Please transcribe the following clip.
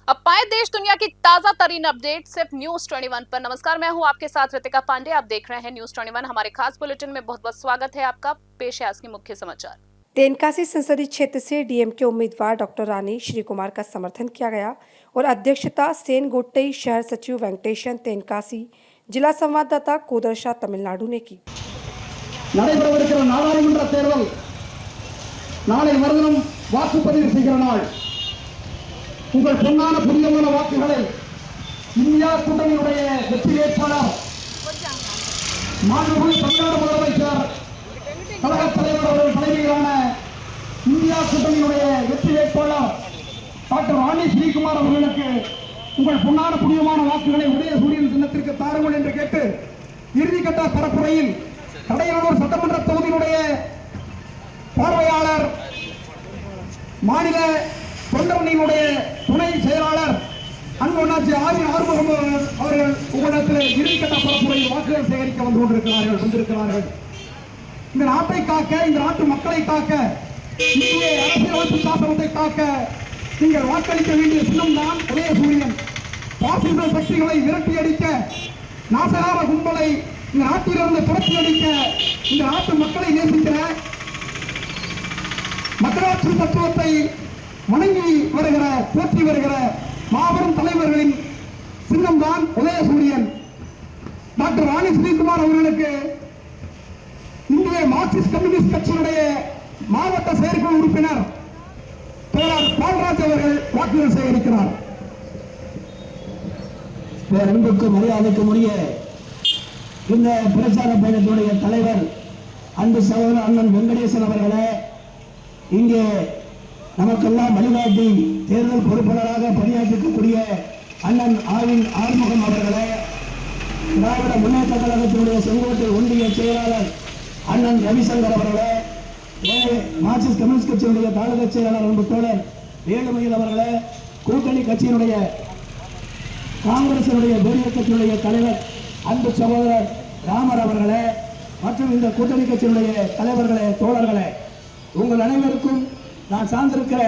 अब पाए देश दुनिया की ताजा तरीन अपडेट सिर्फ न्यूज 21 पर। नमस्कार, मैं हूं आपके साथ रितिका पांडे। आप देख रहे हैं न्यूज 21। हमारे खास बुलेटिन में बहुत बहुत स्वागत है आपका। पेश है आज के मुख्य समाचार। तेनकासी संसदीय क्षेत्र से डीएमके उम्मीदवार डॉक्टर रानी श्री कुमार का समर्थन किया गया और अध्यक्षता सेन गोट्टई शहर सचिव वेंकटेशन तेनकासी, जिला संवाददाता कोदरशा तमिलनाडु ने की। நடைபெறவிருக்கிற நாடாளுமன்ற தேர்தல் நாளை மறுதினம் வாக்குப்பதிவு செய்கிற நாள். உங்கள் பொன்னான புனிதமான வாக்குகளை இந்தியா கூட்டணியுடைய வெற்றி வேட்பாளர் மாண்புமிகு தமிழ்நாடு முதலமைச்சர் கழகத் தலைவர் அவர்கள் தலைமையிலான இந்தியா கூட்டணியுடைய வெற்றி வேட்பாளர் டாக்டர் ராணி ஸ்ரீகுமார் அவர்களுக்கு உங்கள் பொன்னான புனிதமான வாக்குகளை உதய சூரியன் சின்னத்திற்கு தாருங்கள் என்று கேட்டு இறுதிக்கட்ட பரப்புரையில் கடையனூர் சட்டமன்ற தொகுதியினுடைய பார்வையாளர் மாநில தொண்டரணியினுடைய துணை செயலாளர் அன்பண்ணாச்சி ஆறுமுகம் அவர்கள் உங்களிடத்தில் இறுதிக்கட்ட பரப்புரையில் வாக்குகள் சேகரிக்க வந்திருக்கிறார்கள். இந்த நாட்டை காக்க, இந்த நாட்டு மக்களை காக்க, இந்திய அரசியலமைப்பு சாசனத்தை காக்க நீங்கள் வாக்களிக்க வேண்டிய சின்னம்தான் உதயசூரியன். பாசிச சக்திகளை விரட்டி அடிக்க, நாசகார கும்பலை இந்த நாட்டிலிருந்து புரட்சி அடிக்க, இந்த நாட்டு மக்களை நேசிக்கிற, மக்களாட்சி தத்துவத்தை வணங்கி வருகிற, போற்றி வருகிற மாபெரும் தலைவர்களின் சின்னம்தான் உதயசூரியன். டாக்டர் ராணி ஸ்ரீகுமார் அவர்களுக்கு இந்திய மார்க்சிஸ்ட் கம்யூனிஸ்ட் கட்சியினுடைய மாவட்ட செயற்குழு உறுப்பினர் தோழர் பால்ராஜ் அவர்கள் வாக்குகள் சேகரிக்கிறார். அன்புக்கு மரியாதைக்கும் உரிய இந்த பிரச்சார பயணத்தினுடைய தலைவர் அன்பு சகோதரர் அண்ணன் வெங்கடேசன் அவர்களே, இங்கே நமக்கெல்லாம் வழிகாட்டி தேர்தல் பொறுப்பாளராக பணியாற்றக்கூடிய அண்ணன் ஆறுமுகம் அவர்களே, திராவிட முன்னேற்ற கழகத்தினுடைய செங்கோட்டை ஒன்றிய செயலாளர் அண்ணன் ரவிசங்கர் அவர்களே, மார்க்சிஸ்ட் கம்யூனிஸ்ட் கட்சியினுடைய தாலுகா செயலாளர் அன்பு தோழர் வேலுமயில் அவர்களே, கூட்டணி கட்சியினுடைய காங்கிரசினுடைய தேசிய கட்சியினுடைய தலைவர் அன்பு சகோதரர் ராமர் அவர்களே மற்றும் இந்த கூட்டணி கட்சியினுடைய தலைவர்களே, தோழர்களே, உங்கள் அனைவருக்கும் நான் சார்ந்திருக்கிற